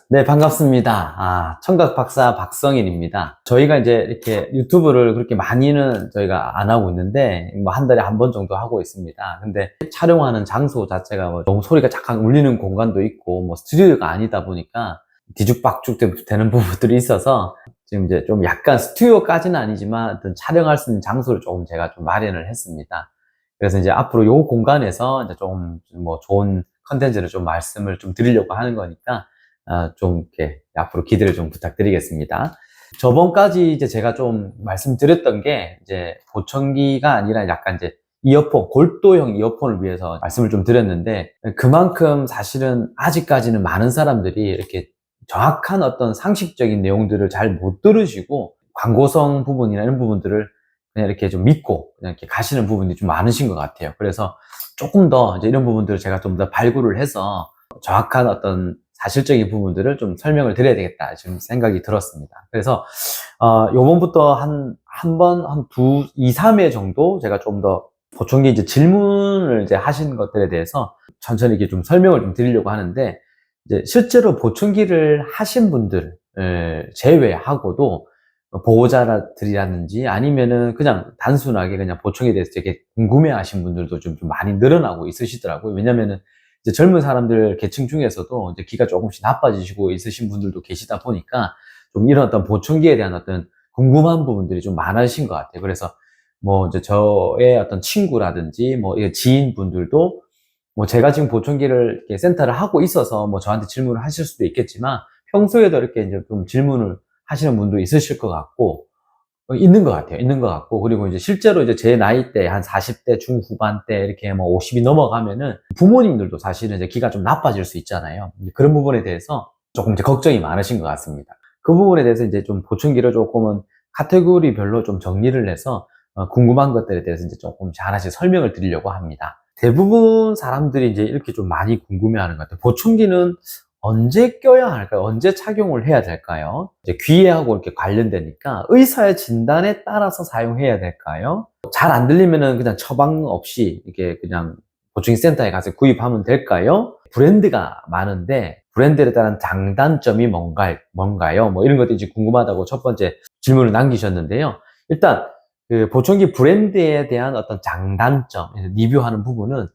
네, 반갑습니다. 청각 박사 박성일입니다. 저희가 이제 이렇게 유튜브를 그렇게 많이는 저희가 안 하고 있는데, 뭐 한 달에 한 번 정도 하고 있습니다. 근데 촬영하는 장소 자체가 뭐 너무 소리가 잠깐 울리는 공간도 있고, 뭐 스튜디오가 아니다 보니까 뒤죽박죽 되는 부분들이 있어서 지금 이제 좀 약간 스튜디오까지는 아니지만 어떤 촬영할 수 있는 장소를 조금 제가 좀 마련을 했습니다. 그래서 이제 앞으로 요 공간에서 이제 좀 뭐 좋은 컨텐츠를 좀 말씀을 좀 드리려고 하는 거니까 좀 이렇게 앞으로 기대를 좀 부탁드리겠습니다. 저번까지 이제 제가 좀 말씀드렸던 게 이제 보청기가 아니라 약간 이제 이어폰, 골도형 이어폰을 위해서 말씀을 좀 드렸는데, 그만큼 사실은 아직까지는 많은 사람들이 이렇게 정확한 어떤 상식적인 내용들을 잘 못 들으시고 광고성 부분이나 이런 부분들을 그냥 이렇게 좀 믿고 그냥 이렇게 가시는 부분이 좀 많으신 것 같아요. 그래서 조금 더 이제 이런 부분들을 제가 좀 더 발굴을 해서 정확한 어떤 사실적인 부분들을 좀 설명을 드려야 되겠다 지금 생각이 들었습니다. 그래서 요번부터 한 번, 한 2, 3회 정도 제가 좀 더 보충기 이제 질문을 이제 하신 것들에 대해서 천천히 이렇게 좀 설명을 좀 드리려고 하는데, 이제 실제로 보충기를 하신 분들 제외하고도 보호자들이라든지 아니면은 그냥 단순하게 그냥 보충에 대해서 되게 궁금해 하신 분들도 좀 많이 늘어나고 있으시더라고요. 왜냐면은 이제 젊은 사람들 계층 중에서도 이제 귀가 조금씩 나빠지시고 있으신 분들도 계시다 보니까 좀 이런 어떤 보충기에 대한 어떤 궁금한 부분들이 좀 많으신 것 같아요. 그래서 뭐 이제 저의 어떤 친구라든지 뭐 지인분들도 뭐 제가 지금 보청기를 이렇게 센터를 하고 있어서 뭐 저한테 질문을 하실 수도 있겠지만, 평소에도 이렇게 이제 좀 질문을 하시는 분도 있으실 것 같고, 있는 것 같아요. 있는 것 같고, 그리고 이제 실제로 이제 제 나이대 한 40대 중후반 때 이렇게 뭐 50이 넘어가면은 부모님들도 사실은 이제 귀가 좀 나빠질 수 있잖아요. 그런 부분에 대해서 조금 이제 걱정이 많으신 것 같습니다. 그 부분에 대해서 이제 좀 보충기를 조금은 카테고리별로 좀 정리를 해서 궁금한 것들에 대해서 이제 조금 하나씩 설명을 드리려고 합니다. 대부분 사람들이 이제 이렇게 좀 많이 궁금해하는 것 같아요. 보충기는 언제 껴야 할까요? 언제 착용을 해야 될까요? 이제 귀하고 이렇게 관련되니까 의사의 진단에 따라서 사용해야 될까요? 잘 안 들리면은 그냥 처방 없이 이렇게 그냥 보충기 센터에 가서 구입하면 될까요? 브랜드가 많은데 브랜드에 따른 장단점이 뭔가요? 뭐 이런 것들이 이제 궁금하다고 첫 번째 질문을 남기셨는데요. 일단 그 보청기 브랜드에 대한 어떤 장단점, 리뷰하는 부분은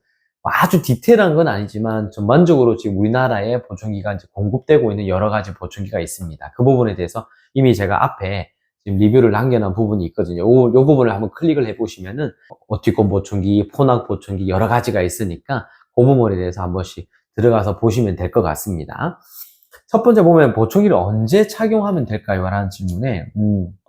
아주 디테일한 건 아니지만 전반적으로 지금 우리나라에 보청기가 이제 공급되고 있는 여러 가지 보청기가 있습니다. 그 부분에 대해서 이미 제가 앞에 지금 리뷰를 남겨놓은 부분이 있거든요. 요 부분을 한번 클릭을 해보시면은 오티콘 보청기, 포낙 보청기 여러 가지가 있으니까 그 부분에 대해서 한 번씩 들어가서 보시면 될 것 같습니다. 첫 번째 보면 보청기를 언제 착용하면 될까요? 라는 질문에,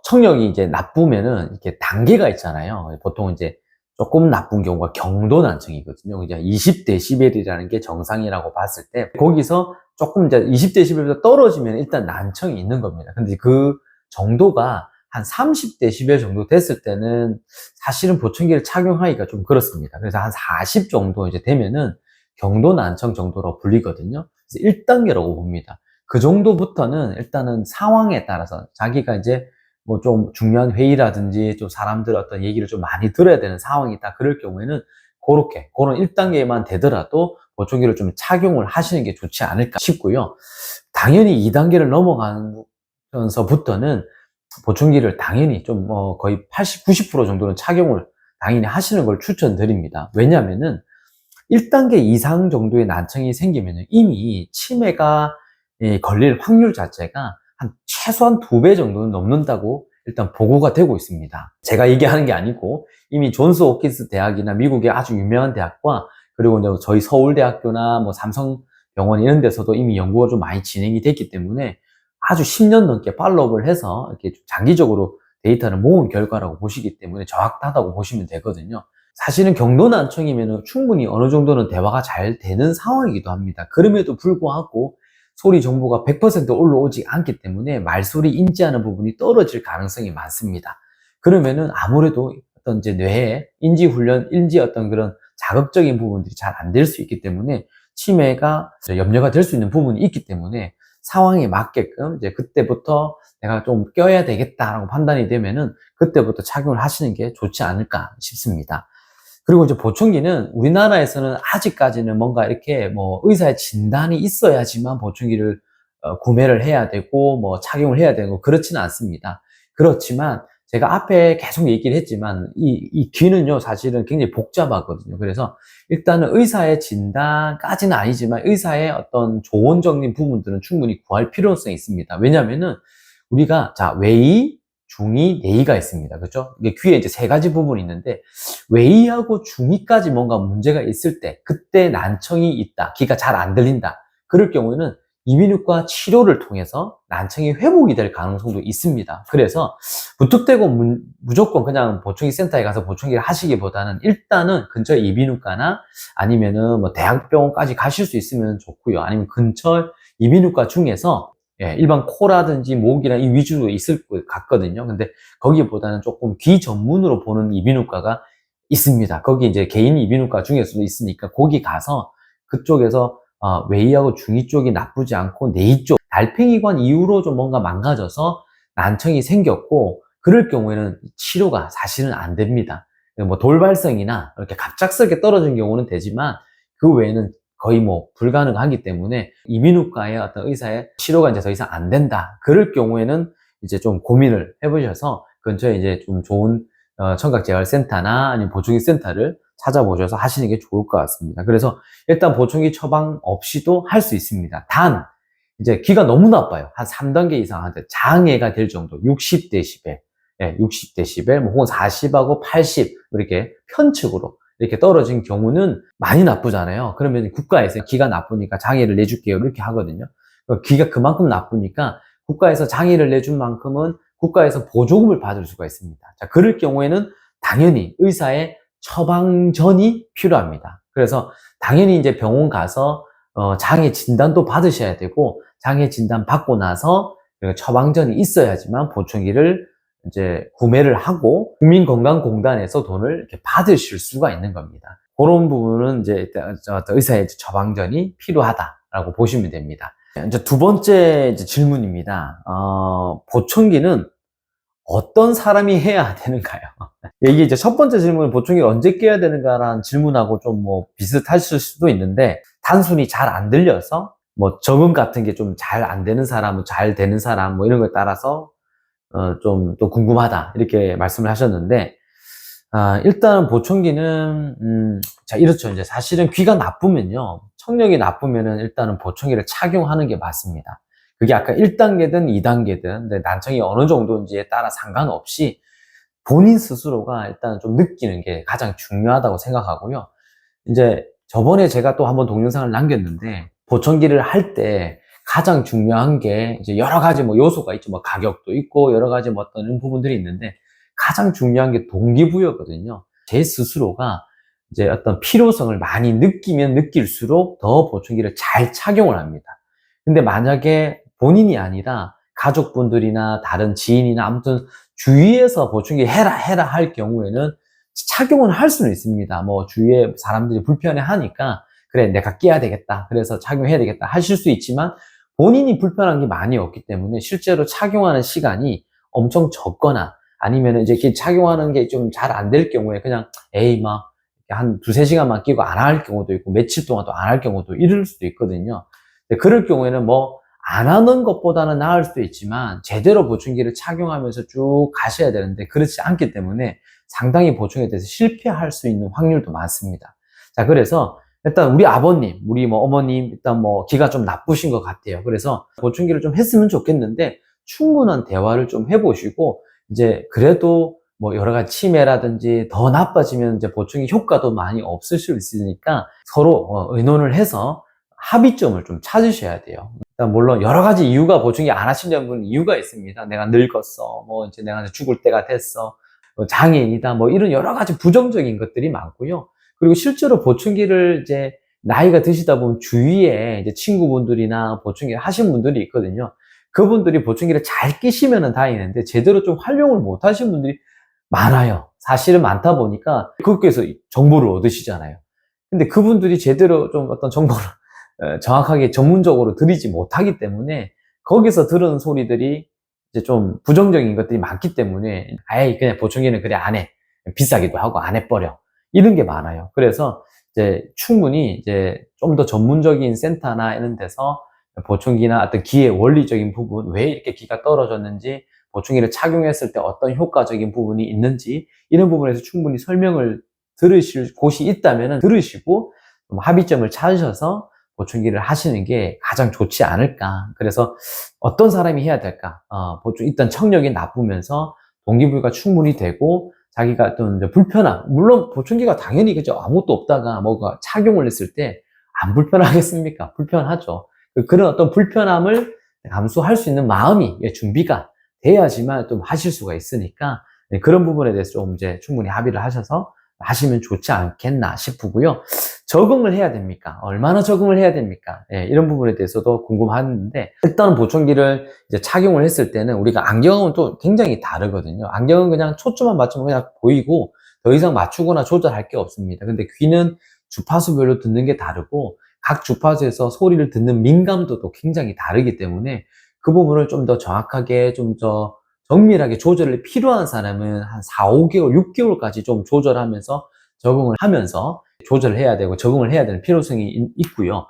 청력이 이제 나쁘면은 이렇게 단계가 있잖아요. 보통 이제 조금 나쁜 경우가 경도 난청이거든요. 이제 20dB이라는 게 정상이라고 봤을 때, 거기서 조금 이제 20dB보다 떨어지면 일단 난청이 있는 겁니다. 근데 그 정도가 한 30dB 정도 됐을 때는 사실은 보청기를 착용하기가 좀 그렇습니다. 그래서 한 40 정도 이제 되면은 경도 난청 정도로 불리거든요. 그래서 1단계라고 봅니다. 그 정도부터는 일단은 상황에 따라서 자기가 이제 뭐 좀 중요한 회의라든지 좀 사람들 어떤 얘기를 좀 많이 들어야 되는 상황이 있다. 그럴 경우에는 그런 1단계만 되더라도 보청기를 좀 착용을 하시는 게 좋지 않을까 싶고요. 당연히 2단계를 넘어가면서부터는 보청기를 당연히 좀 거의 80, 90% 정도는 착용을 당연히 하시는 걸 추천드립니다. 왜냐면은 1단계 이상 정도의 난청이 생기면 이미 치매가 걸릴 확률 자체가 한 최소한 2배 정도는 넘는다고 일단 보고가 되고 있습니다. 제가 얘기하는 게 아니고 이미 존스 홉킨스 대학이나 미국의 아주 유명한 대학과, 그리고 이제 저희 서울대학교나 뭐 삼성병원 이런 데서도 이미 연구가 좀 많이 진행이 됐기 때문에 아주 10년 넘게 팔로우를 해서 이렇게 장기적으로 데이터를 모은 결과라고 보시기 때문에 정확하다고 보시면 되거든요. 사실은 경도 난청이면 충분히 어느 정도는 대화가 잘 되는 상황이기도 합니다. 그럼에도 불구하고 소리 정보가 100% 올라오지 않기 때문에 말소리 인지하는 부분이 떨어질 가능성이 많습니다. 그러면은 아무래도 어떤 이제 뇌에 인지 훈련, 인지 어떤 그런 자극적인 부분들이 잘 안 될 수 있기 때문에 치매가 염려가 될 수 있는 부분이 있기 때문에 상황에 맞게끔 이제 그때부터 내가 좀 껴야 되겠다라고 판단이 되면은 그때부터 착용을 하시는 게 좋지 않을까 싶습니다. 그리고 이제 보청기는 우리나라에서는 아직까지는 뭔가 이렇게 뭐 의사의 진단이 있어야지만 보청기를 구매를 해야 되고 뭐 착용을 해야 되고 그렇지는 않습니다. 그렇지만 제가 앞에 계속 얘기를 했지만 이 귀는요 사실은 굉장히 복잡하거든요. 그래서 일단은 의사의 진단까지는 아니지만 의사의 어떤 조언적인 부분들은 충분히 구할 필요성이 있습니다. 왜냐면은 우리가 자 외이, 중이, 내이가 있습니다. 그렇죠? 이게 귀에 이제 세 가지 부분이 있는데 외이하고 중이까지 뭔가 문제가 있을 때 그때 난청이 있다. 귀가 잘 안 들린다. 그럴 경우에는 이비인후과 치료를 통해서 난청이 회복이 될 가능성도 있습니다. 그래서 무턱대고 무조건 그냥 보청기 센터에 가서 보청기를 하시기보다는 일단은 근처 이비인후과나 아니면은 뭐 대학병원까지 가실 수 있으면 좋고요. 아니면 근처 이비인후과 중에서 일반 코라든지 목이나 이 위주로 있을 것 같거든요. 근데 거기보다는 조금 귀 전문으로 보는 이비인후과가 있습니다. 거기 이제 개인 이비인후과 중에서도 있으니까 거기 가서 그쪽에서 외이하고 중이 쪽이 나쁘지 않고 내이 쪽 달팽이관 이후로 좀 뭔가 망가져서 난청이 생겼고 그럴 경우에는 치료가 사실은 안 됩니다. 뭐 돌발성이나 이렇게 갑작스럽게 떨어진 경우는 되지만 그 외에는 거의 뭐 불가능하기 때문에 이비인후과의 어떤 의사의 치료가 이제 더 이상 안 된다. 그럴 경우에는 이제 좀 고민을 해보셔서 근처에 이제 좀 좋은 청각재활센터나 아니면 보청기 센터를 찾아보셔서 하시는 게 좋을 것 같습니다. 그래서 일단 보청기 처방 없이도 할 수 있습니다. 단 이제 귀가 너무 나빠요. 한 3단계 이상한테 장애가 될 정도 60dB, 60dB, 뭐 혹은 40하고 80 이렇게 편측으로 이렇게 떨어진 경우는 많이 나쁘잖아요. 그러면 국가에서 귀가 나쁘니까 장애를 내줄게요 이렇게 하거든요. 귀가 그만큼 나쁘니까 국가에서 장애를 내준 만큼은 국가에서 보조금을 받을 수가 있습니다. 자, 그럴 경우에는 당연히 의사의 처방전이 필요합니다. 그래서 당연히 이제 병원 가서 장애 진단도 받으셔야 되고 장애 진단 받고 나서 처방전이 있어야지만 보청기를 이제 구매를 하고 국민건강공단에서 돈을 이렇게 받으실 수가 있는 겁니다. 그런 부분은 이제 의사의 처방전이 필요하다라고 보시면 됩니다. 이제 두 번째 이제 질문입니다. 보청기는 어떤 사람이 해야 되는가요? 이게 이제 첫 번째 질문은 보청기를 언제 껴야 되는가라는 질문하고 좀 뭐 비슷하실 수도 있는데 단순히 잘 안 들려서 뭐 적응 같은 게 좀 잘 안 되는 사람, 잘 되는 사람 뭐 이런 거에 따라서 좀 또 궁금하다 이렇게 말씀을 하셨는데 일단 보청기는 자 이렇죠. 이제 사실은 귀가 나쁘면요 청력이 나쁘면은 일단은 보청기를 착용하는 게 맞습니다. 그게 아까 1단계든 2단계든 난청이 어느 정도인지에 따라 상관없이 본인 스스로가 일단 좀 느끼는 게 가장 중요하다고 생각하고요. 이제 저번에 제가 또 한번 동영상을 남겼는데 보청기를 할 때 가장 중요한 게 이제 여러 가지 뭐 요소가 있죠. 뭐 가격도 있고 여러 가지 뭐 어떤 부분들이 있는데 가장 중요한 게 동기부여거든요. 제 스스로가 이제 어떤 필요성을 많이 느끼면 느낄수록 더 보청기를 잘 착용을 합니다. 근데 만약에 본인이 아니라 가족분들이나 다른 지인이나 아무튼 주위에서 보청기 해라 할 경우에는 착용은 할 수는 있습니다. 뭐 주위에 사람들이 불편해 하니까 그래 내가 끼야 되겠다 그래서 착용해야 되겠다 하실 수 있지만 본인이 불편한 게 많이 없기 때문에 실제로 착용하는 시간이 엄청 적거나 아니면 이제 착용하는 게 좀 잘 안 될 경우에 그냥 에이 막 한 두세 시간만 끼고 안 할 경우도 있고 며칠 동안도 안 할 경우도 이럴 수도 있거든요. 그럴 경우에는 뭐 안 하는 것보다는 나을 수도 있지만 제대로 보청기를 착용하면서 쭉 가셔야 되는데 그렇지 않기 때문에 상당히 보청기에 대해서 실패할 수 있는 확률도 많습니다. 자, 그래서 일단 우리 아버님, 우리 뭐 어머님 일단 뭐 귀가 좀 나쁘신 것 같아요. 그래서 보청기를 좀 했으면 좋겠는데 충분한 대화를 좀 해보시고 이제 그래도 뭐 여러 가지 치매라든지 더 나빠지면 이제 보청기 효과도 많이 없을 수 있으니까 서로 의논을 해서 합의점을 좀 찾으셔야 돼요. 일단 물론 여러 가지 이유가 보청기 안 하시는 분은 이유가 있습니다. 내가 늙었어, 뭐 이제 내가 죽을 때가 됐어, 장애인이다, 뭐 이런 여러 가지 부정적인 것들이 많고요. 그리고 실제로 보청기를 이제 나이가 드시다 보면 주위에 이제 친구분들이나 보청기를 하신 분들이 있거든요. 그분들이 보청기를 잘 끼시면은 다행인데 제대로 좀 활용을 못 하신 분들이 많아요. 사실은 많다 보니까 거기에서 정보를 얻으시잖아요. 근데 그분들이 제대로 좀 어떤 정보를 정확하게 전문적으로 드리지 못하기 때문에 거기서 들은 소리들이 이제 좀 부정적인 것들이 많기 때문에 아예 그냥 보청기는 그래 안 해. 비싸기도 하고 안 해버려. 이런 게 많아요. 그래서 이제 충분히 이제 좀 더 전문적인 센터나 이런 데서 보충기나 어떤 기의 원리적인 부분, 왜 이렇게 기가 떨어졌는지, 보충기를 착용했을 때 어떤 효과적인 부분이 있는지, 이런 부분에서 충분히 설명을 들으실 곳이 있다면 들으시고 좀 합의점을 찾으셔서 보충기를 하시는 게 가장 좋지 않을까. 그래서 어떤 사람이 해야 될까? 일단 청력이 나쁘면서 동기부여가 충분히 되고 자기가 어떤 불편함, 물론 보충기가 당연히 그죠, 아무것도 없다가 뭐가 착용을 했을 때 안 불편하겠습니까? 불편하죠. 그런 어떤 불편함을 감수할 수 있는 마음이, 준비가 돼야지만 좀 하실 수가 있으니까, 그런 부분에 대해서 좀 이제 충분히 합의를 하셔서 하시면 좋지 않겠나 싶고요. 적응을 해야 됩니까? 얼마나 적응을 해야 됩니까? 이런 부분에 대해서도 궁금한데, 일단은 보청기를 이제 착용을 했을 때는 우리가 안경은 또 굉장히 다르거든요. 안경은 그냥 초점만 맞추면 그냥 보이고 더 이상 맞추거나 조절할 게 없습니다. 근데 귀는 주파수별로 듣는 게 다르고 각 주파수에서 소리를 듣는 민감도도 굉장히 다르기 때문에 그 부분을 좀 더 정확하게, 좀 더 정밀하게 조절이 필요한 사람은 한 4, 5개월, 6개월까지 좀 조절하면서 적응을 하면서 조절을 해야 되고 적응을 해야 되는 필요성이 있고요.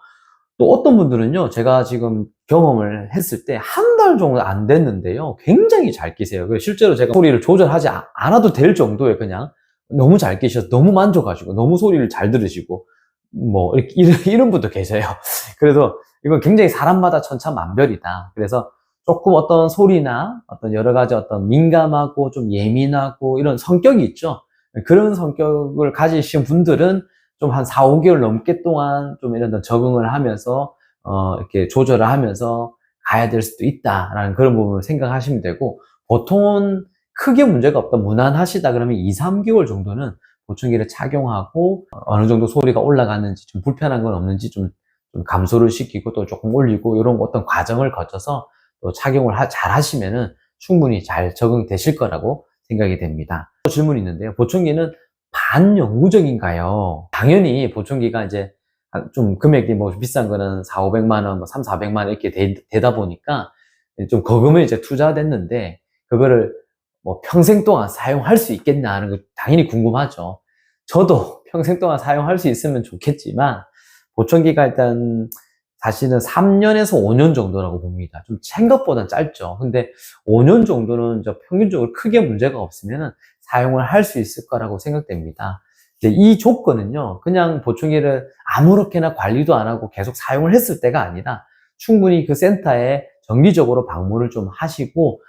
또 어떤 분들은요, 제가 지금 경험을 했을 때 한 달 정도 안 됐는데요, 굉장히 잘 끼세요. 실제로 제가 소리를 조절하지 않아도 될 정도의, 그냥 너무 잘 끼셔서 너무 만족하시고 너무 소리를 잘 들으시고 뭐 이런 분도 계세요. 그래서 이건 굉장히 사람마다 천차만별이다. 그래서 조금 어떤 소리나 어떤 여러 가지 어떤 민감하고 좀 예민하고 이런 성격이 있죠. 그런 성격을 가지신 분들은 좀 한 4, 5개월 넘게 동안 좀 이런 적응을 하면서 이렇게 조절을 하면서 가야 될 수도 있다라는 그런 부분을 생각하시면 되고, 보통은 크게 문제가 없다, 무난하시다 그러면 2, 3개월 정도는 보충기를 착용하고 어느 정도 소리가 올라가는지, 좀 불편한 건 없는지 좀 감소를 시키고 또 조금 올리고 이런 어떤 과정을 거쳐서 또 착용을 잘 하시면은 충분히 잘 적응되실 거라고 생각이 됩니다. 또 질문이 있는데요. 보충기는 반영구적인가요? 당연히 보충기가 이제 좀 금액이 뭐 비싼 거는 4, 500만 원, 뭐 3, 400만 원 이렇게 되다 보니까 좀 거금을 이제 투자됐는데 그거를 뭐 평생 동안 사용할 수 있겠나 하는 거 당연히 궁금하죠. 저도 평생 동안 사용할 수 있으면 좋겠지만 보청기가 일단 사실은 3년에서 5년 정도라고 봅니다. 좀 생각보다 짧죠. 근데 5년 정도는 평균적으로 크게 문제가 없으면 사용을 할 수 있을 거라고 생각됩니다. 이제 이 조건은요, 그냥 보청기를 아무렇게나 관리도 안 하고 계속 사용을 했을 때가 아니라 충분히 그 센터에 정기적으로 방문을 좀 하시고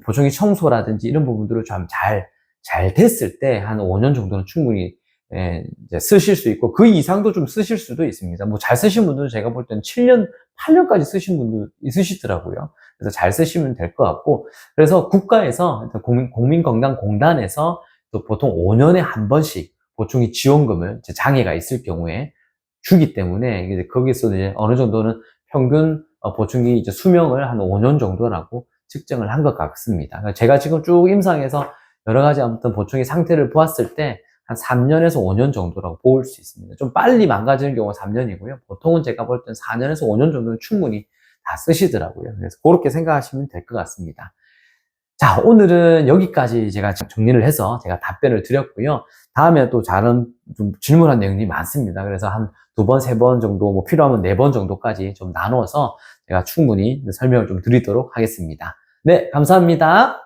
보청기 청소라든지 이런 부분들을 좀 잘 됐을 때 한 5년 정도는 충분히 이제 쓰실 수 있고, 그 이상도 좀 쓰실 수도 있습니다. 뭐 잘 쓰신 분들은 제가 볼 때는 7년, 8년까지 쓰신 분도 있으시더라고요. 그래서 잘 쓰시면 될 것 같고, 그래서 국가에서, 국민건강공단에서 또 보통 5년에 한 번씩 보충기 지원금을 장애가 있을 경우에 주기 때문에, 이제 거기서 이제 어느 정도는 평균 보충기 이제 수명을 한 5년 정도라고 측정을 한 것 같습니다. 제가 지금 쭉 임상에서 여러 가지 아무튼 보충기 상태를 보았을 때 한 3년에서 5년 정도라고 볼 수 있습니다. 좀 빨리 망가지는 경우가 3년이고요. 보통은 제가 볼 때는 4년에서 5년 정도는 충분히 다 쓰시더라고요. 그래서 그렇게 생각하시면 될 것 같습니다. 자, 오늘은 여기까지 제가 정리를 해서 제가 답변을 드렸고요. 다음에 또 다른 좀 질문한 내용이 많습니다. 그래서 한 2번, 3번 정도, 뭐 필요하면 4번 정도까지 좀 나눠서 제가 충분히 설명을 좀 드리도록 하겠습니다. 네, 감사합니다.